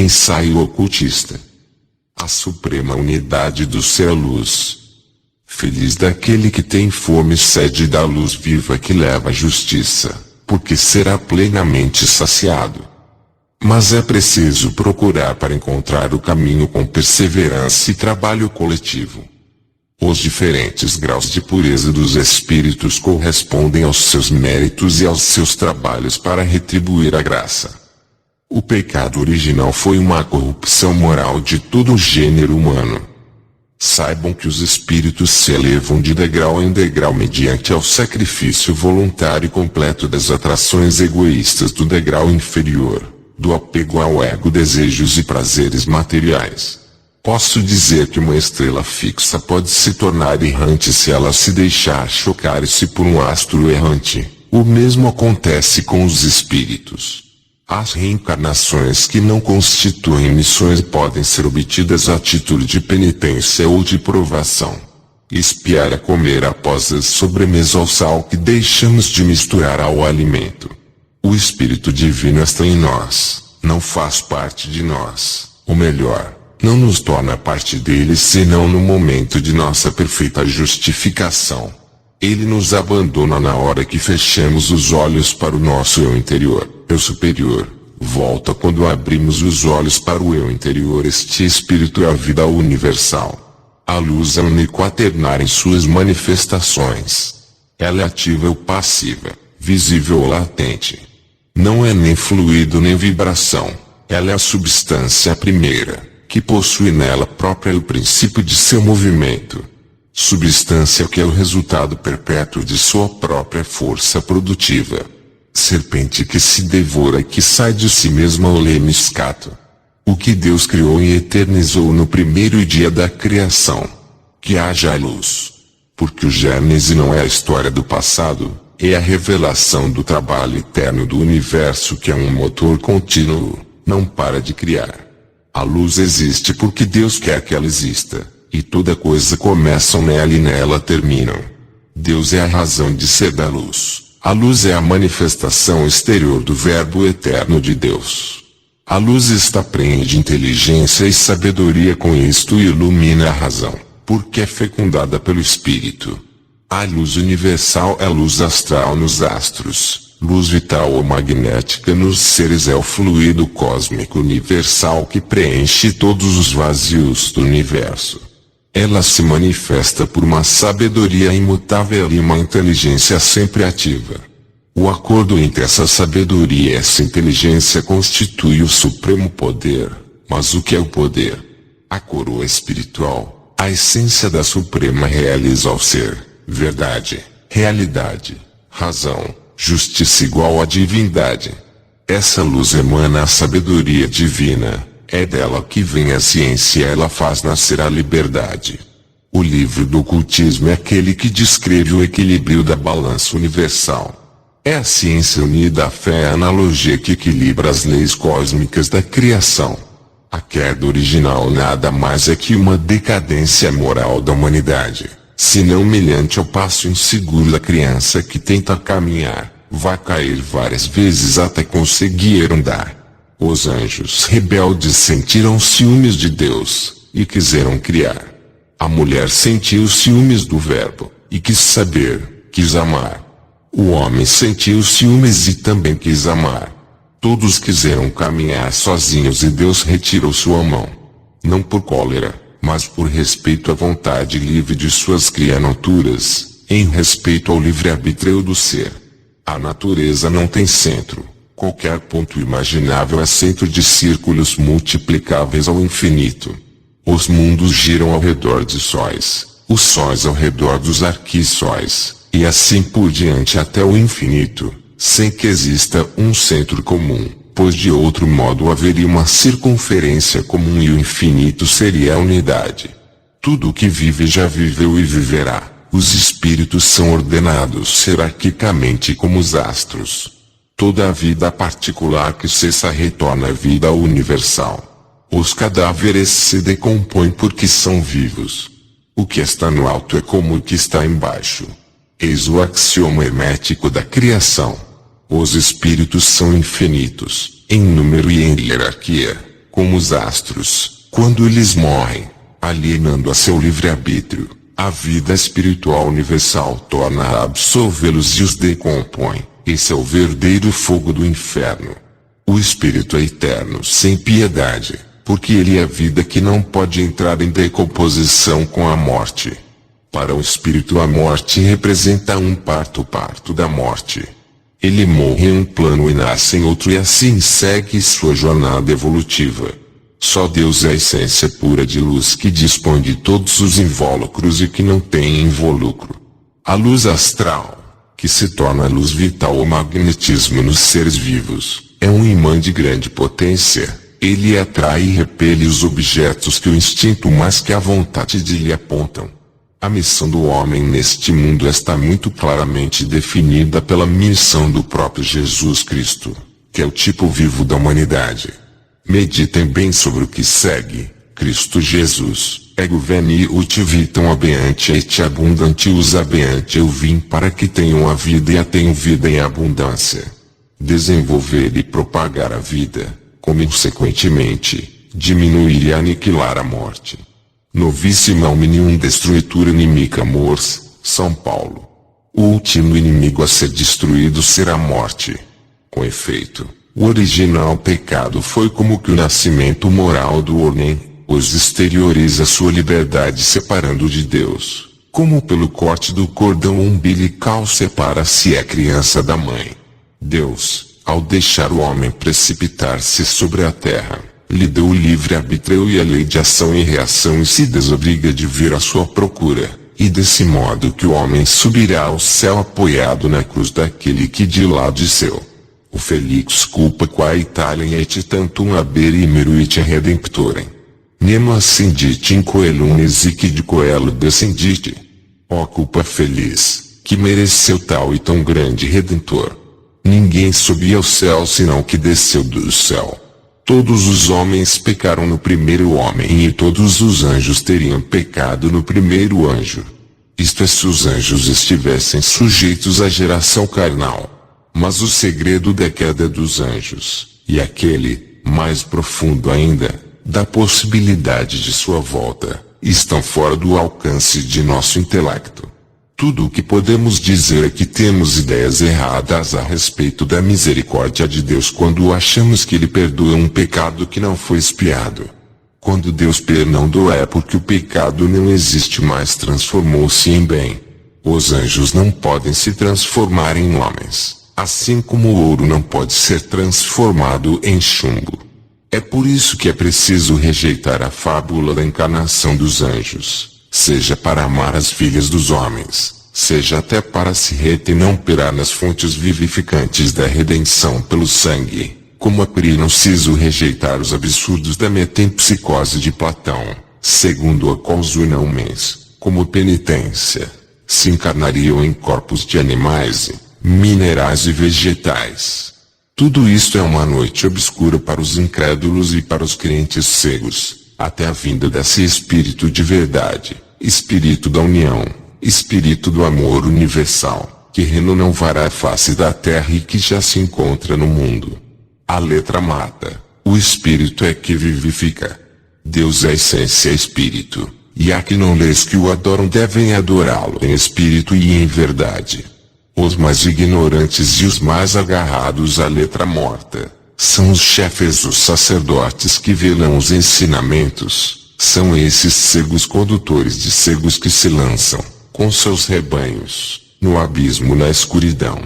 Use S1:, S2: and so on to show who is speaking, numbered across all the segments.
S1: ensaio ocultista. A suprema unidade do ser é luz. Feliz daquele que tem fome e sede da luz viva que leva a justiça, porque será plenamente saciado. Mas é preciso procurar para encontrar o caminho com perseverança e trabalho coletivo. Os diferentes graus de pureza dos espíritos correspondem aos seus méritos e aos seus trabalhos para retribuir a graça. O pecado original foi uma corrupção moral de todo o gênero humano. Saibam que os espíritos se elevam de degrau em degrau mediante ao sacrifício voluntário e completo das atrações egoístas do degrau inferior, do apego ao ego, desejos e prazeres materiais. Posso dizer que uma estrela fixa pode se tornar errante se ela se deixar chocar-se por um astro errante. O mesmo acontece com os espíritos. As reencarnações que não constituem missões podem ser obtidas a título de penitência ou de provação. Espiar a comer após a sobremesa o sal que deixamos de misturar ao alimento. O Espírito Divino está em nós, não faz parte de nós, ou melhor, não nos torna parte dele senão no momento de nossa perfeita justificação. Ele nos abandona na hora que fechamos os olhos para o nosso eu interior, eu superior. Volta quando abrimos os olhos para o eu interior. Este Espírito é a vida universal. A luz é uniquaternária em suas manifestações. Ela é ativa ou passiva, visível ou latente. Não é nem fluido nem vibração. Ela é a substância primeira, que possui nela própria o princípio de seu movimento. Substância que é o resultado perpétuo de sua própria força produtiva. Serpente que se devora e que sai de si mesma o lemniscato. O que Deus criou e eternizou no primeiro dia da criação. Que haja luz. Porque o Gênese não é a história do passado, é a revelação do trabalho eterno do universo que é um motor contínuo, não para de criar. A luz existe porque Deus quer que ela exista. E toda coisa começam nela e nela terminam. Deus é a razão de ser da luz. A luz é a manifestação exterior do Verbo eterno de Deus. A luz está prenhe de inteligência e sabedoria, com isto ilumina a razão, porque é fecundada pelo Espírito. A luz universal é a luz astral nos astros, luz vital ou magnética nos seres, é o fluido cósmico universal que preenche todos os vazios do universo. Ela se manifesta por uma sabedoria imutável e uma inteligência sempre ativa. O acordo entre essa sabedoria e essa inteligência constitui o supremo poder. Mas o que é o poder? A coroa espiritual, a essência da suprema realiza ao ser, verdade, realidade, razão, justiça igual à divindade. Essa luz emana a sabedoria divina. É dela que vem a ciência e ela faz nascer a liberdade. O livro do ocultismo é aquele que descreve o equilíbrio da balança universal. É a ciência unida à fé, a analogia que equilibra as leis cósmicas da criação. A queda original nada mais é que uma decadência moral da humanidade, senão humilhante ao passo inseguro da criança que tenta caminhar, vai cair várias vezes até conseguir andar. Os anjos rebeldes sentiram ciúmes de Deus, e quiseram criar. A mulher sentiu ciúmes do Verbo, e quis saber, quis amar. O homem sentiu ciúmes e também quis amar. Todos quiseram caminhar sozinhos e Deus retirou sua mão. Não por cólera, mas por respeito à vontade livre de suas criaturas, em respeito ao livre-arbítrio do ser. A natureza não tem centro. Qualquer ponto imaginável é centro de círculos multiplicáveis ao infinito. Os mundos giram ao redor de sóis, os sóis ao redor dos arquissóis, e assim por diante até o infinito, sem que exista um centro comum, pois de outro modo haveria uma circunferência comum e o infinito seria a unidade. Tudo o que vive já viveu e viverá. Os espíritos são ordenados hierarquicamente como os astros. Toda a vida particular que cessa retorna à vida universal. Os cadáveres se decompõem porque são vivos. O que está no alto é como o que está embaixo. Eis o axioma hermético da criação. Os espíritos são infinitos, em número e em hierarquia. como os astros, quando eles morrem, alienando a seu livre-arbítrio, a vida espiritual universal torna a absolvê-los e os decompõe. Esse é o verdadeiro fogo do inferno. O espírito é eterno sem piedade, porque ele é vida que não pode entrar em decomposição com a morte. Para o espírito a morte representa um parto da morte. Ele morre em um plano e nasce em outro e assim segue sua jornada evolutiva. Só Deus é a essência pura de luz que dispõe de todos os invólucros e que não tem involucro. A luz astral, que se torna a luz vital ou magnetismo nos seres vivos, é um imã de grande potência. Ele atrai e repele os objetos que o instinto mais que a vontade de lhe apontam. A missão do homem neste mundo está muito claramente definida pela missão do próprio Jesus Cristo, que é o tipo vivo da humanidade. Meditem bem sobre o que segue. Cristo Jesus, ego veni ut vitam habeante et abundantius habeante eu vim para que tenham a vida e a tenham vida em abundância. Desenvolver e propagar a vida, consequentemente, diminuir e aniquilar a morte. Novissima omnium destruitura inimica mors, São Paulo. O último inimigo a ser destruído será a morte. Com efeito, o original pecado foi como que o nascimento moral do homem, pois exterioriza sua liberdade separando de Deus, como pelo corte do cordão umbilical separa-se a criança da mãe. Deus, ao deixar o homem precipitar-se sobre a terra, lhe deu o livre-arbítrio e a lei de ação e reação e se desobriga de vir à sua procura, e desse modo que o homem subirá ao céu apoiado na cruz daquele que de lá disseu: o felix culpa qua Italiam et tantum habere meruit redemptorem. Nemo ascendit in coelum esic de coelo descendite. Ó culpa feliz, que mereceu tal e tão grande Redentor. Ninguém subia ao céu senão que desceu do céu. Todos os homens pecaram no primeiro homem e todos os anjos teriam pecado no primeiro anjo. Isto é, se os anjos estivessem sujeitos à geração carnal. Mas o segredo da queda dos anjos, e aquele, mais profundo ainda, da possibilidade de sua volta, estão fora do alcance de nosso intelecto. Tudo o que podemos dizer é que temos ideias erradas a respeito da misericórdia de Deus quando achamos que Ele perdoa um pecado que não foi expiado. Quando Deus perdoa é porque o pecado não existe mais, transformou-se em bem. Os anjos não podem se transformar em homens, assim como o ouro não pode ser transformado em chumbo. É por isso que é preciso rejeitar a fábula da encarnação dos anjos. Seja para amar as filhas dos homens, seja até para se retenamperar nas fontes vivificantes da redenção pelo sangue, como é preciso rejeitar os absurdos da metempsicose de Platão, segundo a qual os homens, como penitência, se encarnariam em corpos de animais, minerais e vegetais. Tudo isto é uma noite obscura para os incrédulos e para os crentes cegos, até a vinda desse Espírito de verdade, Espírito da união, Espírito do amor universal, que renovará a face da terra e que já se encontra no mundo. A letra mata, o Espírito é que vivifica. Deus é a essência Espírito, e aqueles que o adoram devem adorá-lo em espírito e em verdade. Os mais ignorantes e os mais agarrados à letra morta são os chefes, os sacerdotes que velam os ensinamentos. São esses cegos condutores de cegos que se lançam, com seus rebanhos, no abismo na escuridão.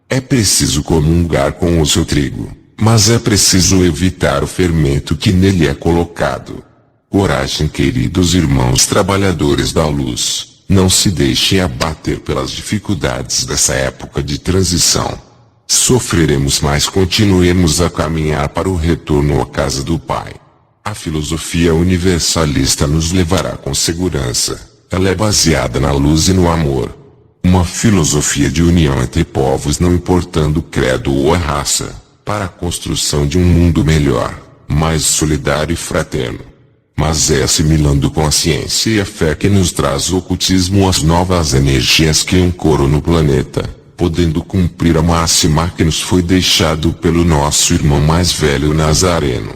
S1: É preciso comungar com o seu trigo, mas é preciso evitar o fermento que nele é colocado. Coragem, queridos irmãos trabalhadores da luz, não se deixem abater pelas dificuldades dessa época de transição. Sofreremos, mas continuemos a caminhar para o retorno à casa do Pai. A filosofia universalista nos levará com segurança. Ela é baseada na luz e no amor. Uma filosofia de união entre povos, não importando o credo ou a raça, para a construção de um mundo melhor, mais solidário e fraterno. Mas é assimilando com a ciência e a fé que nos traz o ocultismo as novas energias que ancoram no planeta, podendo cumprir a máxima que nos foi deixado pelo nosso irmão mais velho Nazareno.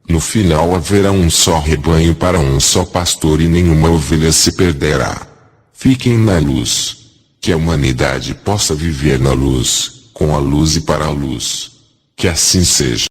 S1: No final haverá um só rebanho para um só pastor e nenhuma ovelha se perderá. Fiquem na luz. Que a humanidade possa viver na luz, com a luz e para a luz. Que assim seja.